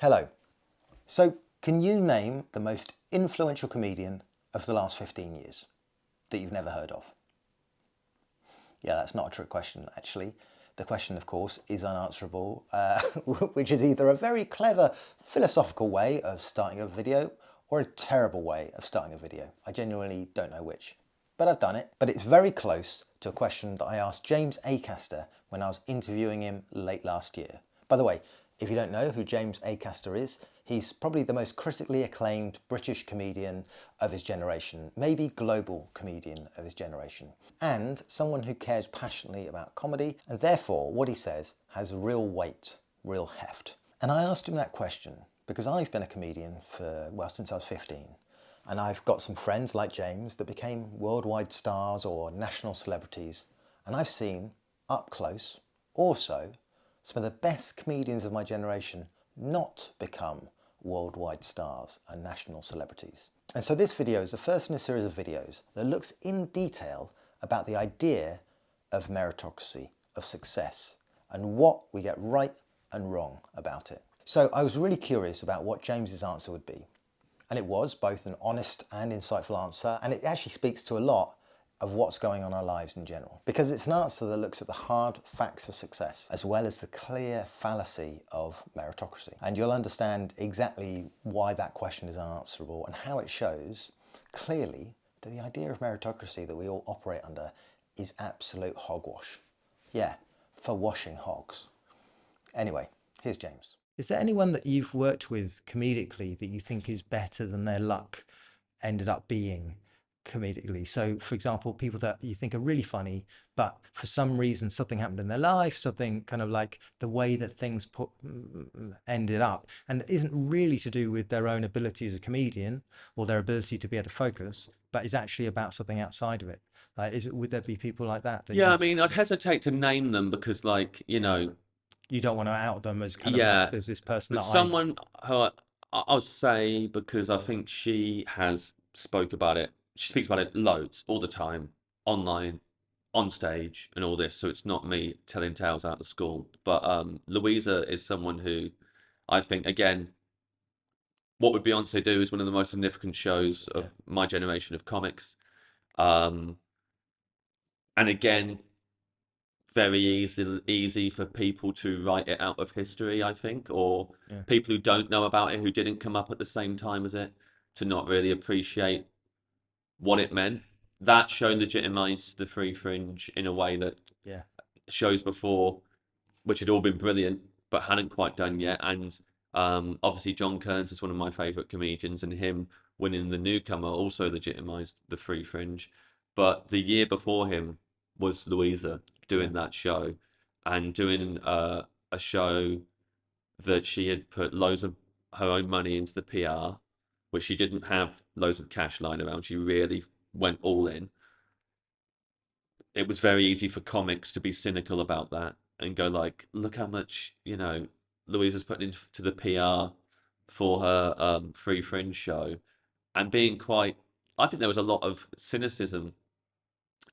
Hello. So, can you name the most influential comedian of the last 15 years that you've never heard of? Yeah, that's not a trick question, actually. The question, of course, is unanswerable, which is either a very clever philosophical way of starting a video or a terrible way of starting a video. I genuinely don't know which, but I've done it. But it's very close to a question that I asked James Acaster when I was interviewing him late last year. By the way, if you don't know who James Acaster is, he's probably the most critically acclaimed British comedian of his generation, maybe global comedian of his generation, and someone who cares passionately about comedy, and therefore what he says has real weight, real heft. And I asked him that question because I've been a comedian for, well, since I was 15. And I've got some friends like James that became worldwide stars or national celebrities. And I've seen, up close, also, some of the best comedians of my generation not become worldwide stars and national celebrities. And so this video is the first in a series of videos that looks in detail about the idea of meritocracy, of success, and what we get right and wrong about it. So I was really curious about what James's answer would be. And it was both an honest and insightful answer, and it actually speaks to a lot of what's going on in our lives in general. Because it's an answer that looks at the hard facts of success, as well as the clear fallacy of meritocracy. And you'll understand exactly why that question is unanswerable and how it shows clearly that the idea of meritocracy that we all operate under is absolute hogwash. Yeah, for washing hogs. Anyway, here's James. Is there anyone that you've worked with comedically that you think is better than their luck ended up being comedically? So, for example, people that you think are really funny, but for some reason something happened in their life, something kind of like the way that things ended up, and it isn't really to do with their own ability as a comedian or their ability to be able to focus, but is actually about something outside of it. Like, would there be people like that Yeah, I you'd, mean, I'd hesitate to name them because, like, you don't want to out them as kind of like yeah, there's this person but that I someone who I'll say because I think she has spoke about it. She speaks about it loads, all the time, online, on stage, and all this. So it's not me telling tales out of school. But Louisa is someone who I think, again, what would Beyonce do is one of the most significant shows yeah of my generation of comics. Um, and again, very easy for people to write it out of history, I think, or yeah people who don't know about it, who didn't come up at the same time as it, to not really appreciate what it meant. That show legitimized the free fringe in a way that yeah shows before, which had all been brilliant, but hadn't quite done yet. And obviously, John Kearns is one of my favorite comedians, and him winning the newcomer also legitimized the free fringe. But the year before him was Louisa yeah doing that show and doing a show that she had put loads of her own money into the PR, which she didn't have loads of cash lying around. She really went all in. It was very easy for comics to be cynical about that and go like, look how much, Louisa's putting into the PR for her Free Fringe show, and being quite, I think there was a lot of cynicism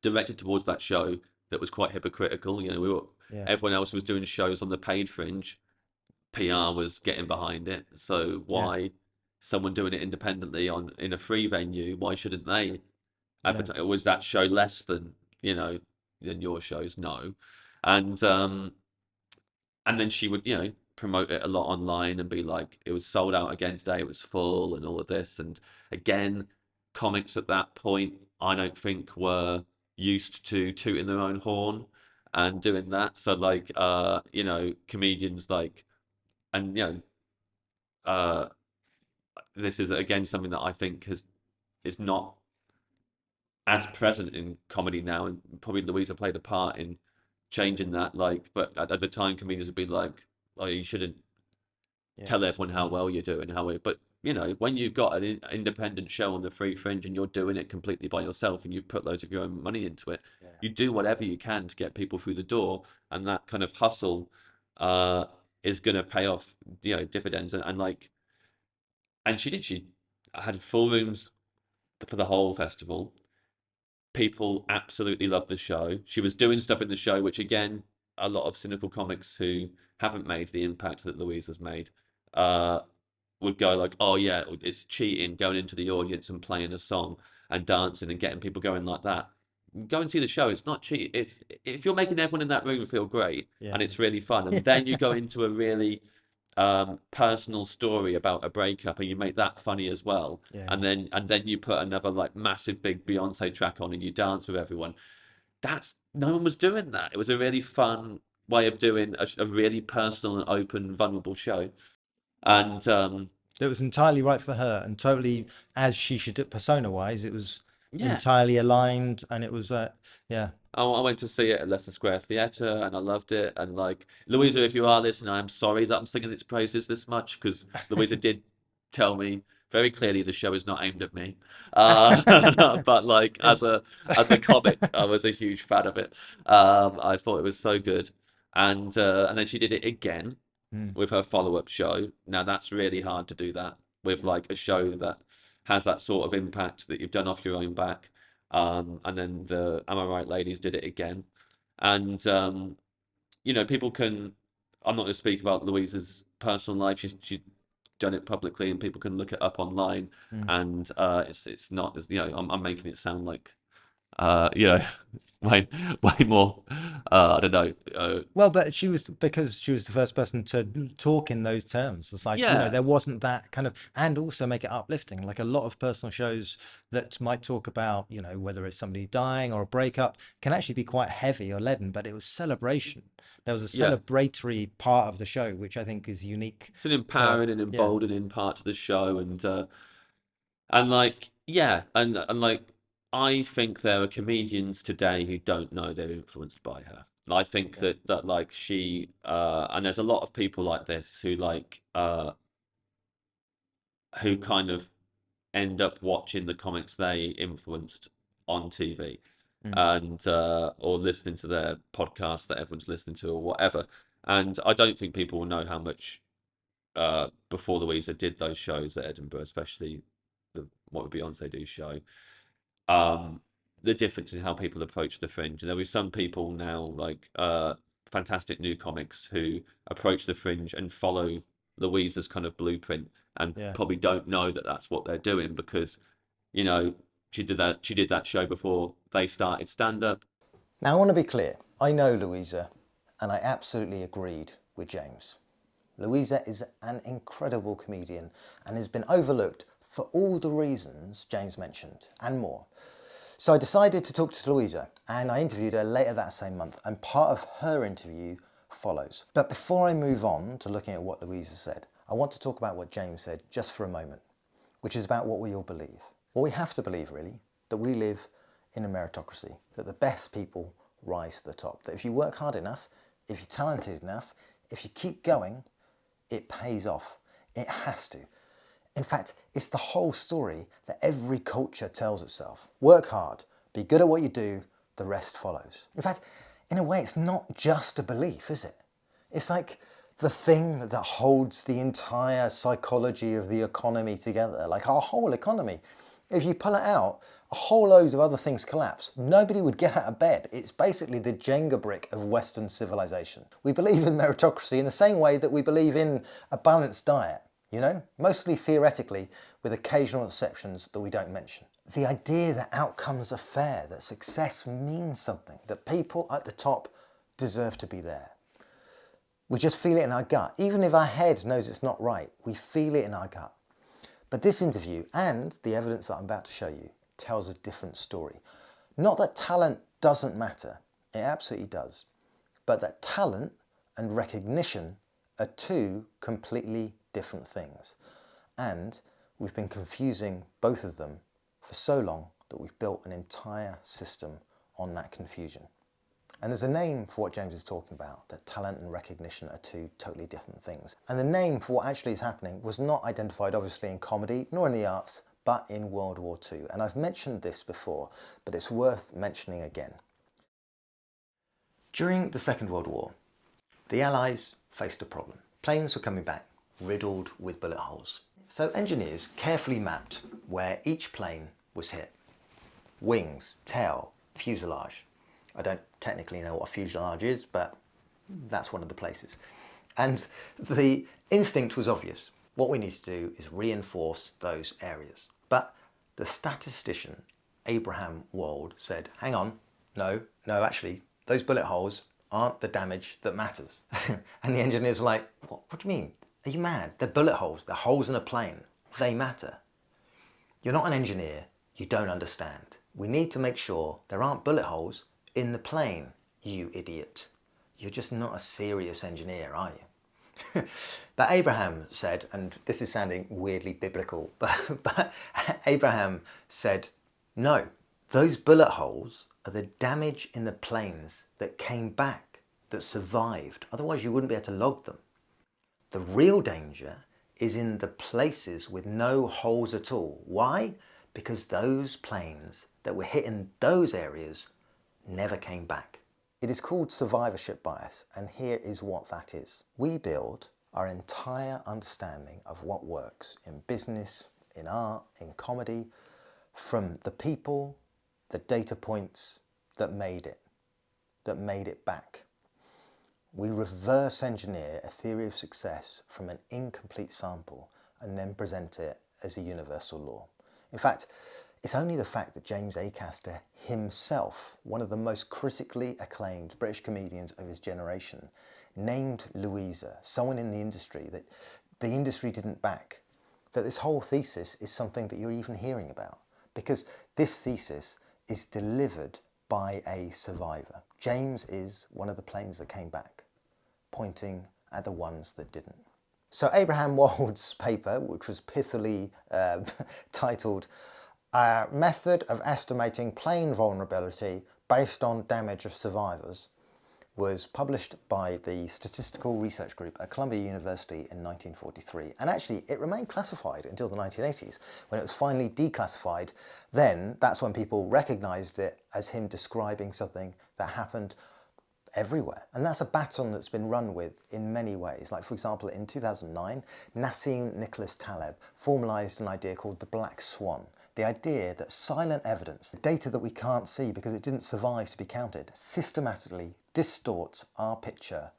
directed towards that show that was quite hypocritical. yeah Everyone else was doing shows on the paid fringe, PR was getting behind it. So yeah why someone doing it independently on in a free venue? Why shouldn't they yeah advertise? Was that show less than than your shows? No, and and then she would promote it a lot online and be like, it was sold out again today, it was full, and all of this. And again, comics at that point, I don't think were used to tooting their own horn and doing that. So like, comedians like, and uh, this is again something that I think is not as present in comedy now, and probably Louisa played a part in changing that. Like, but at the time, comedians would be like, "Oh, you shouldn't yeah tell everyone how well you're doing, how it." But when you've got an independent show on the free fringe and you're doing it completely by yourself and you've put loads of your own money into it, yeah you do whatever you can to get people through the door, and that kind of hustle uh, is going to pay off, dividends. And like, and she did. She had full rooms for the whole festival. People absolutely loved the show. She was doing stuff in the show, which again, a lot of cynical comics who haven't made the impact that Louise has made would go like, oh yeah, it's cheating, going into the audience and playing a song and dancing and getting people going like that. Go and see the show. It's not cheating. It's if you're making everyone in that room feel great Yeah. and it's really fun, and then you go into a really personal story about a breakup and you make that funny as well, Yeah. and then you put another like massive big Beyonce track on and you dance with everyone. That's no one was doing that. It was a really fun way of doing a really personal and open, vulnerable show. And It was entirely right for her and totally as she should do persona wise. It was yeah, entirely aligned and it was, yeah. I went to see it at Leicester Square Theatre and I loved it. And like Louisa, if you are listening, I'm sorry that I'm singing its praises this much because Louisa did tell me very clearly the show is not aimed at me. But like as a comic, I was a huge fan of it. I thought it was so good. And then she did it again Mm, with her follow-up show. Now that's really hard to do that with like a show that has that sort of impact that you've done off your own back. And then the Am I Right ladies did it again. And you know, people can I'm not going to speak about Louisa's personal life. She's done it publicly and people can look it up online mm. and it's not as you know, I'm making it sound like you know way way more I don't know Well, but she was because she was the first person to talk in those terms. It's like, yeah, there wasn't that kind of, and also make it uplifting. Like a lot of personal shows that might talk about, whether it's somebody dying or a breakup can actually be quite heavy or leaden, but it was celebration. There was a yeah. celebratory part of the show, which I think is unique It's an to, empowering and yeah, emboldening part to the show, and like yeah, and like I think there are comedians today who don't know they're influenced by her. And I think yeah, that like she and there's a lot of people like this who like who kind of end up watching the comics they influenced on TV mm, and or listening to their podcast that everyone's listening to or whatever. And I don't think people will know how much before Louisa did those shows at Edinburgh, especially the What Would Beyonce Do show, um, the difference in how people approach the fringe. And there'll be some people now, like fantastic new comics, who approach the fringe and follow Louisa's kind of blueprint, and yeah. probably don't know that that's what they're doing because, you know, she did that show before they started stand up. Now, I want to be clear. I know Louisa, and I absolutely agreed with James. Louisa is an incredible comedian and has been overlooked for all the reasons James mentioned, and more. So I decided to talk to Louisa, and I interviewed her later that same month, and part of her interview follows. But before I move on to looking at what Louisa said, I want to talk about what James said just for a moment, which is about what we all believe. What we have to believe, really, that we live in a meritocracy, that the best people rise to the top, that if you work hard enough, if you're talented enough, if you keep going, it pays off. It has to. In fact, it's the whole story that every culture tells itself. Work hard, be good at what you do, the rest follows. In fact, in a way, it's not just a belief, is it? It's like the thing that holds the entire psychology of the economy together, like our whole economy. If you pull it out, a whole load of other things collapse. Nobody would get out of bed. It's basically the Jenga brick of Western civilization. We believe in meritocracy in the same way that we believe in a balanced diet, mostly theoretically, with occasional exceptions that we don't mention. The idea that outcomes are fair, that success means something, that people at the top deserve to be there. We just feel it in our gut. Even if our head knows it's not right, we feel it in our gut. But this interview and the evidence that I'm about to show you tells a different story. Not that talent doesn't matter, it absolutely does, but that talent and recognition are two completely different things. And we've been confusing both of them for so long that we've built an entire system on that confusion. And there's a name for what James is talking about, that talent and recognition are two totally different things. And the name for what actually is happening was not identified obviously in comedy, nor in the arts, but in World War II. And I've mentioned this before, but it's worth mentioning again. During the Second World War, the Allies faced a problem. Planes were coming back, riddled with bullet holes. So engineers carefully mapped where each plane was hit. Wings, tail, fuselage. I don't technically know what a fuselage is, but that's one of the places. And the Instinct was obvious. What we need to do is reinforce those areas. But the statistician, Abraham Wald, said, hang on, no, actually, those bullet holes aren't the damage that matters. And the engineers were like, what do you mean? Are you mad? They're bullet holes. They're holes in a plane. They matter. You're not an engineer. You don't understand. We need to make sure there aren't bullet holes in the plane, you idiot. You're just not a serious engineer, are you? But Abraham said, and this is sounding weirdly biblical, but Abraham said, no, those bullet holes are the damage in the planes that came back, that survived. Otherwise you wouldn't be able to log them. The real danger is in the places with no holes at all. Why? Because those planes that were hit in those areas never came back. It is called survivorship bias, and here is what that is. We build our entire understanding of what works in business, in art, in comedy, from the people, the data points that made it back. We reverse engineer a theory of success from an incomplete sample and then present it as a universal law. In fact, it's only the fact that James Acaster himself, one of the most critically acclaimed British comedians of his generation, named Louisa, someone in the industry that the industry didn't back, that this whole thesis is something that you're even hearing about. Because this thesis is delivered by a survivor. James is one of the planes that came back, pointing at the ones that didn't. So Abraham Wald's paper, which was pithily titled Method of Estimating Plane Vulnerability Based on Damage of Survivors, was published by the Statistical Research Group at Columbia University in 1943. And actually, it remained classified until the 1980s, when it was finally declassified. Then, that's when people recognised it as him describing something that happened everywhere. And that's a baton that's been run with in many ways. Like, for example, in 2009, Nassim Nicholas Taleb formalised an idea called the black swan. The idea that silent evidence, the data that we can't see because it didn't survive to be counted, systematically distorts our picture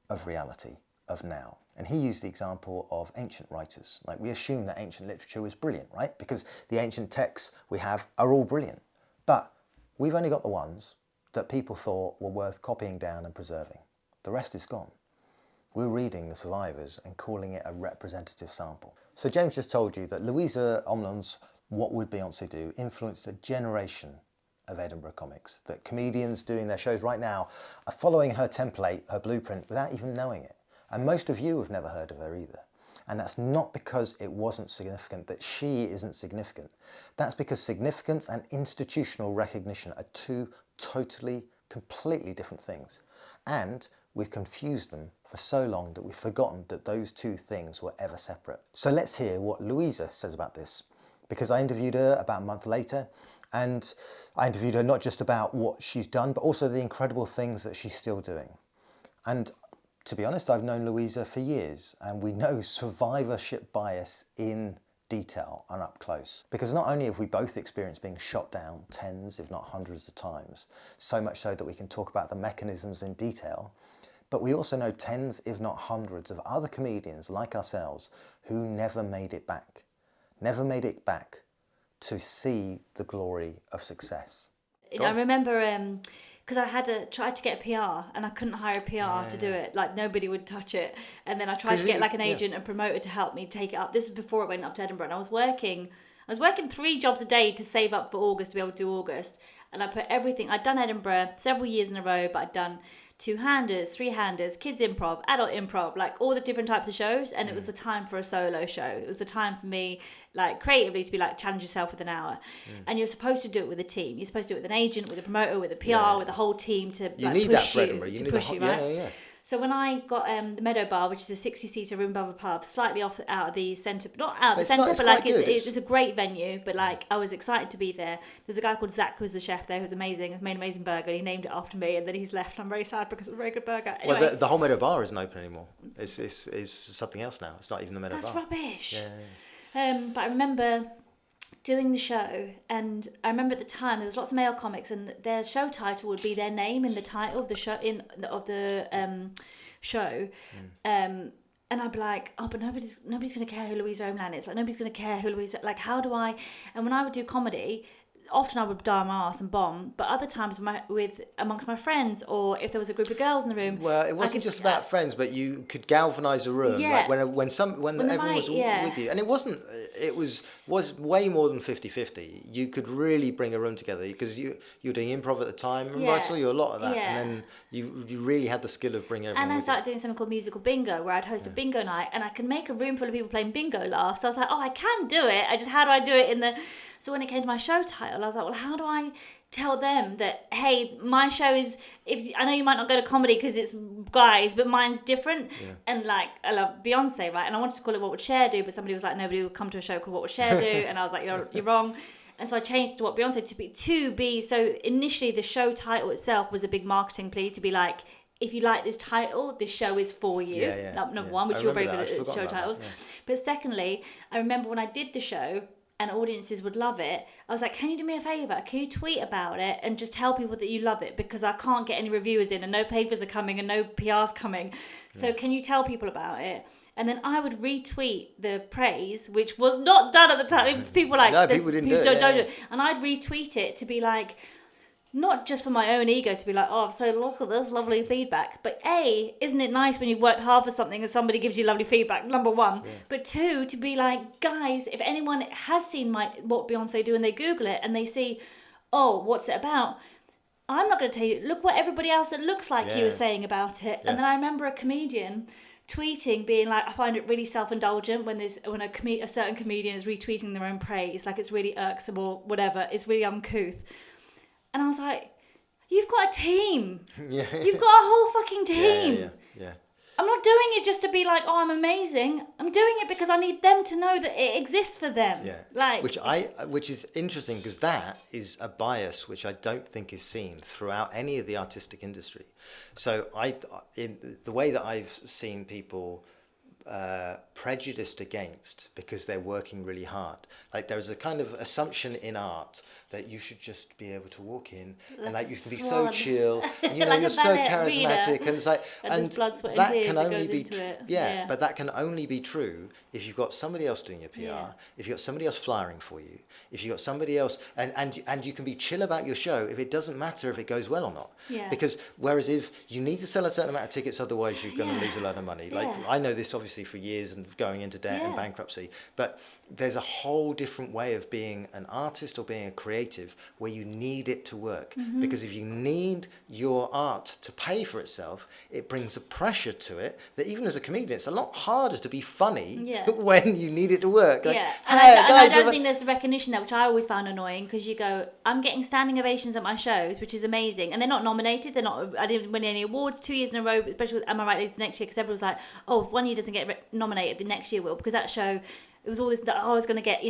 of reality, of now. And he used the example of ancient writers. Like, we assume that ancient literature was brilliant, right? Because the ancient texts we have are all brilliant. But we've only got the ones that people thought were worth copying down and preserving. The rest is gone. We're reading the survivors and calling it a representative sample. So James just told you that Louisa Omielan's What Would Beyoncé Do influenced a generation of Edinburgh comics, that comedians doing their shows right now are following her template, her blueprint, without even knowing it. And most of you have never heard of her either. And that's not because it wasn't significant, that she isn't significant. That's because significance and institutional recognition are two totally, completely different things. And we've confused them for so long that we've forgotten that those two things were ever separate. So let's hear what Louisa says about this. Because I interviewed her about a month later, and I interviewed her not just about what she's done, but also the incredible things that she's still doing. And to be honest, I've known Louisa for years, and we know survivorship bias in detail and up close. Because not only have we both experienced being shot down tens, if not hundreds of times, so much so that we can talk about the mechanisms in detail, but we also know tens, if not hundreds, of other comedians like ourselves who never made it back. Never made it back to see the glory of success. I remember because I had tried to get a PR and I couldn't hire a PR to do it. Like, nobody would touch it. And then I tried to get like an agent and promoter to help me take it up. This was before I went up to Edinburgh, and I was working 3 jobs a day to save up for August, to be able to do August. And I put everything, I'd done Edinburgh several years in a row, but I'd done 2-handers, 3-handers, kids improv, adult improv, like all the different types of shows. And it was the time for a solo show. It was the time for me, like, creatively to be like, challenge yourself with an hour. And you're supposed to do it with a team. You're supposed to do it with an agent, with a promoter, with a PR, with a whole team to you like, need push that, you, you to need push you, right? Yeah. So when I got the Meadow Bar, which is a 60-seater room above a pub, slightly off out of the centre, not out of the centre, but like it's a great venue. But like, I was excited to be there. There's a guy called Zach who was the chef there, who's amazing. He made an amazing burger, and he named it after me. And then he's left. I'm very sad because it was a very good burger. Anyway, Well, the whole Meadow Bar isn't open anymore. It's something else now. It's not even the Meadow Bar. That's rubbish. Yeah. But I remember doing the show, and I remember at the time there was lots of male comics, and their show title would be their name in the title of the show show. And I'd be like, oh, but nobody's going to care who Louisa Omielan is. Like, nobody's going to care who Louisa... Like, how do I... And when I would do comedy, often I would die on my ass and bomb. But other times amongst my friends, or if there was a group of girls in the room... Well, it wasn't just about friends, but you could galvanise a room. Yeah. Like when everyone was with you. And it wasn't... It was way more than 50-50. You could really bring a room together because you were doing improv at the time. Remember, I saw you a lot of that. Yeah. And then you really had the skill of bringing everyone And I with started doing something called musical bingo, where I'd host a bingo night, and I could make a room full of people playing bingo laugh. So I was like, oh, I can do it. How do I do it in the... So when it came to my show title, I was like, well, how do I tell them that, hey, my show is... I know you might not go to comedy because it's guys, but mine's different. Yeah. And like, I love Beyonce, right? And I wanted to call it What Would Cher Do, but somebody was like, nobody would come to a show called What Would Cher Do? And I was like, you're wrong. And so I changed to What Beyonce to be. So initially, the show title itself was a big marketing plea to be like, if you like this title, this show is for you. Yeah. Number one, which you're very good at show titles. That, yeah. But secondly, I remember when I did the show and audiences would love it, I was like, can you do me a favour? Can you tweet about it and just tell people that you love it? Because I can't get any reviewers in and no papers are coming and no PR's coming. So can you tell people about it? And then I would retweet the praise, which was not done at the time. People were like, no, people didn't do it. Don't do it. And I'd retweet it to be like, not just for my own ego to be like, oh, so look at this lovely feedback. But A, isn't it nice when you've worked hard for something and somebody gives you lovely feedback, number one. Yeah. But two, to be like, guys, if anyone has seen what Beyonce do and they Google it and they see, oh, what's it about? I'm not going to tell you, look what everybody else that looks like you is saying about it. Yeah. And then I remember a comedian tweeting being like, I find it really self-indulgent when a certain comedian is retweeting their own praise, like it's really irksome or whatever, it's really uncouth. And I was like, you've got a team. Yeah. You've got a whole fucking team. Yeah. I'm not doing it just to be like, oh, I'm amazing. I'm doing it because I need them to know that it exists for them. Yeah. Like, which is interesting because that is a bias which I don't think is seen throughout any of the artistic industry. So in the way that I've seen people prejudiced against because they're working really hard. Like there's a kind of assumption in art that you should just be able to walk in and like you can be so chill, and, you know, like you're so charismatic, and it's like and that can only be but that can only be true if you've got somebody else doing your PR, if you've got somebody else flyering for you, if you've got somebody else, and you can be chill about your show if it doesn't matter if it goes well or not. Yeah. Because whereas if you need to sell a certain amount of tickets, otherwise you're going to lose a lot of money. Like I know this obviously for years and going into debt and bankruptcy, but there's a whole different way of being an artist or being a creative where you need it to work. Mm-hmm. Because if you need your art to pay for itself, it brings a pressure to it that even as a comedian, it's a lot harder to be funny when you need it to work. Like, and I don't think there's recognition there, which I always found annoying, because you go, I'm getting standing ovations at my shows, which is amazing, and they're not nominated, I didn't win any awards 2 years in a row, especially with Am I Right Ladies next year, because everyone was like, oh, if one year doesn't get nominated, the next year will, because that show, it was all this that I was going to get,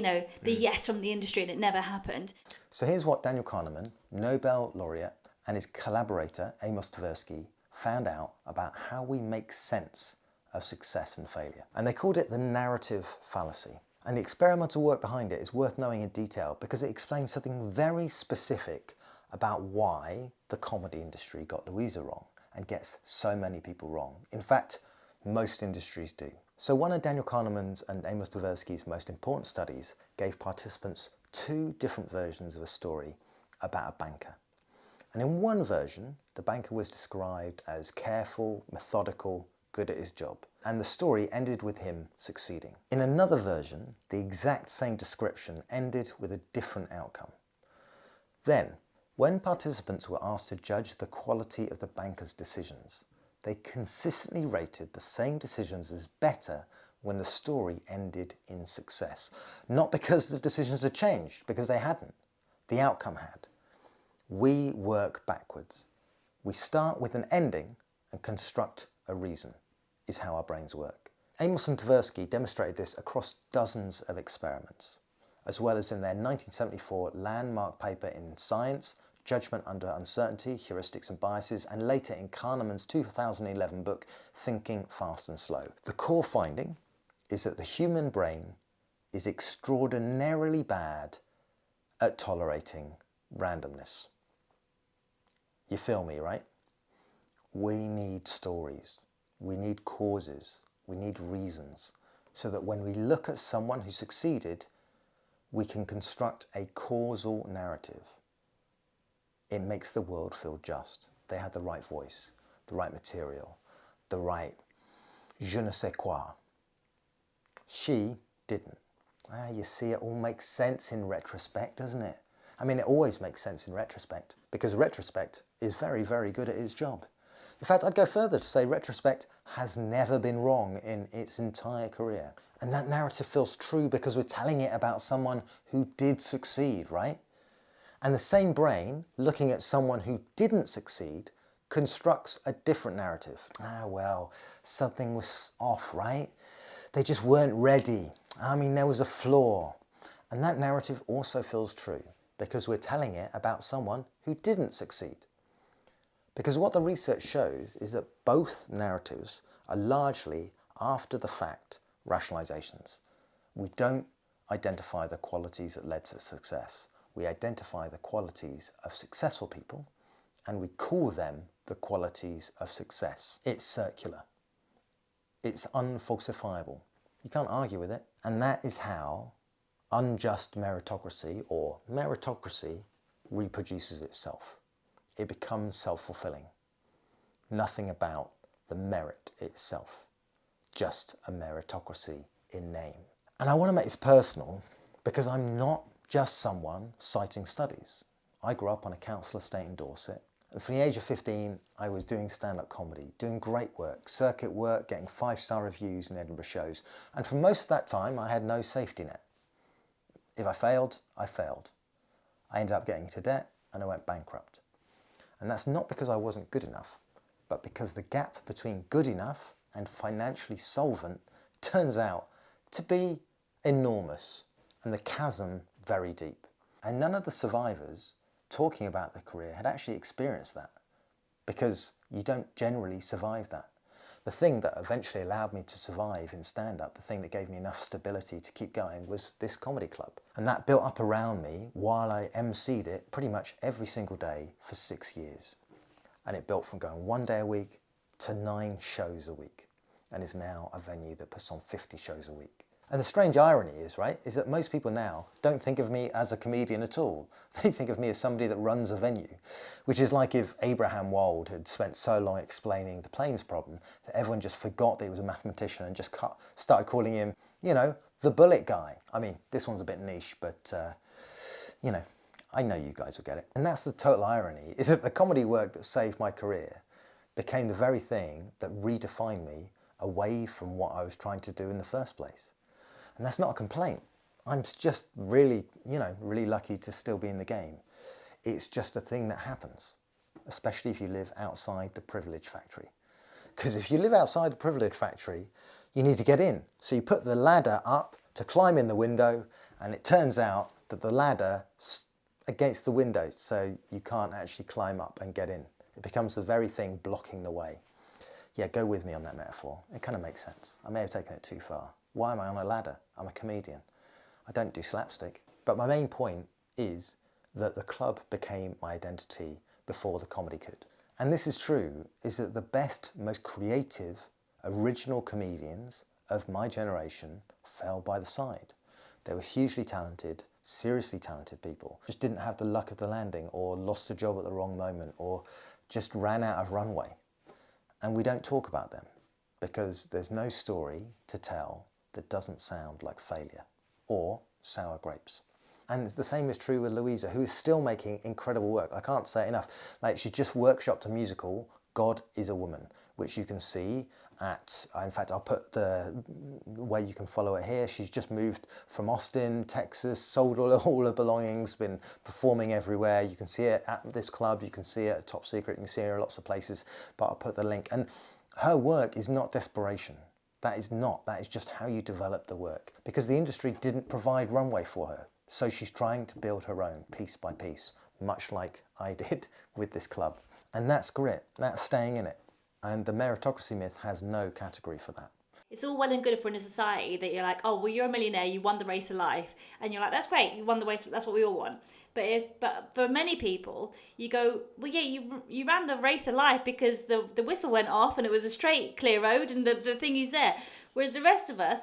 the yes from the industry, and it never happened. So here's what Daniel Kahneman, Nobel laureate, and his collaborator Amos Tversky found out about how we make sense of success and failure. And they called it the narrative fallacy. And the experimental work behind it is worth knowing in detail because it explains something very specific about why the comedy industry got Louisa wrong and gets so many people wrong. In fact, most industries do. So one of Daniel Kahneman's and Amos Tversky's most important studies gave participants 2 different versions of a story about a banker. And in one version, the banker was described as careful, methodical, good at his job. And the story ended with him succeeding. In another version, the exact same description ended with a different outcome. Then, when participants were asked to judge the quality of the banker's decisions, they consistently rated the same decisions as better when the story ended in success. Not because the decisions had changed, because they hadn't. The outcome had. We work backwards. We start with an ending and construct a reason, is how our brains work. Amos and Tversky demonstrated this across dozens of experiments, as well as in their 1974 landmark paper in Science, Judgment Under Uncertainty, Heuristics and Biases, and later in Kahneman's 2011 book, Thinking Fast and Slow. The core finding is that the human brain is extraordinarily bad at tolerating randomness. You feel me, right? We need stories. We need causes. We need reasons. So that when we look at someone who succeeded, we can construct a causal narrative. It makes the world feel just. They had the right voice, the right material, the right je ne sais quoi. She didn't. You see, it all makes sense in retrospect, doesn't it? I mean, it always makes sense in retrospect, because retrospect is very, very good at its job. In fact, I'd go further to say retrospect has never been wrong in its entire career. And that narrative feels true because we're telling it about someone who did succeed, right? And the same brain, looking at someone who didn't succeed, constructs a different narrative. Well, something was off, right? They just weren't ready. I mean, there was a flaw. And that narrative also feels true because we're telling it about someone who didn't succeed. Because what the research shows is that both narratives are largely after the fact rationalizations. We don't identify the qualities that led to success. We identify the qualities of successful people and we call them the qualities of success. It's circular. It's unfalsifiable. You can't argue with it. And that is how unjust meritocracy or meritocracy reproduces itself. It becomes self-fulfilling. Nothing about the merit itself, just a meritocracy in name. And I want to make this personal because I'm not just someone citing studies. I grew up on a council estate in Dorset, and from the age of 15 I was doing stand-up comedy, doing great work, circuit work, getting 5-star reviews in Edinburgh shows, and for most of that time I had no safety net. If I failed, I failed. I ended up getting into debt and I went bankrupt. And that's not because I wasn't good enough, but because the gap between good enough and financially solvent turns out to be enormous and the chasm very deep. And none of the survivors talking about their career had actually experienced that, because you don't generally survive that. The thing that eventually allowed me to survive in stand-up, the thing that gave me enough stability to keep going, was this comedy club. And that built up around me while I emceed it pretty much every single day for 6 years. And it built from going 1 day a week to 9 shows a week, and is now a venue that puts on 50 shows a week. And the strange irony is, right, is that most people now don't think of me as a comedian at all. They think of me as somebody that runs a venue, which is like if Abraham Wald had spent so long explaining the planes problem that everyone just forgot that he was a mathematician and just started calling him, you know, the bullet guy. I mean, this one's a bit niche, but, you know, I know you guys will get it. And that's the total irony, is that the comedy work that saved my career became the very thing that redefined me away from what I was trying to do in the first place. And that's not a complaint. I'm just really, really lucky to still be in the game. It's just a thing that happens, especially if you live outside the privilege factory. Because if you live outside the privilege factory, you need to get in. So you put the ladder up to climb in the window, and it turns out that the ladder's against the window, so you can't actually climb up and get in. It becomes the very thing blocking the way. Yeah, go with me on that metaphor. It kind of makes sense. I may have taken it too far. Why am I on a ladder? I'm a comedian. I don't do slapstick. But my main point is that the club became my identity before the comedy could. And this is true, is that the best, most creative, original comedians of my generation fell by the side. They were hugely talented, seriously talented people, just didn't have the luck of the landing, or lost a job at the wrong moment, or just ran out of runway. And we don't talk about them because there's no story to tell that doesn't sound like failure or sour grapes. And the same is true with Louisa, who is still making incredible work. I can't say it enough. Like, she just workshopped a musical, God is a Woman, which you can see at, in fact, I'll put the way you can follow it here. She's just moved from Austin, Texas, sold all her belongings, been performing everywhere. You can see it at this club, you can see it at Top Secret, you can see her in lots of places, but I'll put the link. And her work is not desperation. That is just how you develop the work, because the industry didn't provide runway for her. So she's trying to build her own piece by piece, much like I did with this club. And that's grit, that's staying in it. And the meritocracy myth has no category for that. It's all well and good if we're in a society that you're like, oh, well, you're a millionaire, you won the race of life. And you're like, that's great, you won the race, that's what we all want. But for many people, you go, well, yeah, you ran the race of life because the whistle went off and it was a straight, clear road and the thing is there. Whereas the rest of us,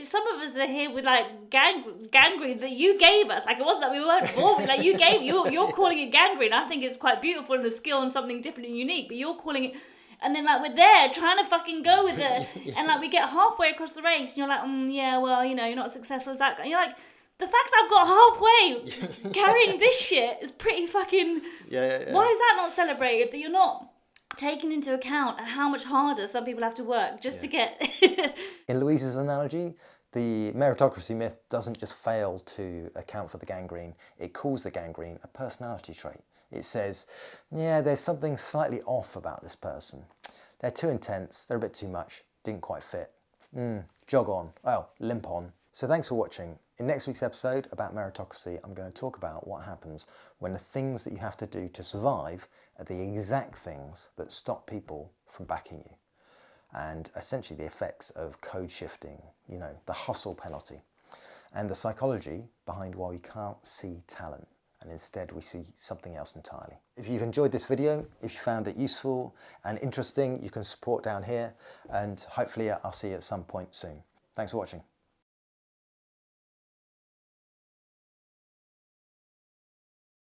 some of us are here with like gangrene that you gave us. Like, it wasn't that we weren't born with, like, you're calling it gangrene. I think it's quite beautiful and a skill and something different and unique, but you're calling it, and then like we're there trying to fucking go with it, and like we get halfway across the race and you're like, yeah, well, you know, you're not as successful as that guy. And you're like, the fact that I've got halfway carrying this shit is pretty fucking, Yeah. why is that not celebrated? That you're not taking into account how much harder some people have to work just to get. In Louisa's analogy, the meritocracy myth doesn't just fail to account for the gangrene, it calls the gangrene a personality trait. It says, yeah, there's something slightly off about this person. They're too intense, they're a bit too much, didn't quite fit. Jog on, well, limp on. So thanks for watching. In next week's episode about meritocracy, I'm going to talk about what happens when the things that you have to do to survive are the exact things that stop people from backing you. And essentially the effects of code shifting, you know, the hustle penalty, and the psychology behind why we can't see talent and instead we see something else entirely. If you've enjoyed this video, if you found it useful and interesting, you can support down here, and hopefully I'll see you at some point soon. Thanks for watching.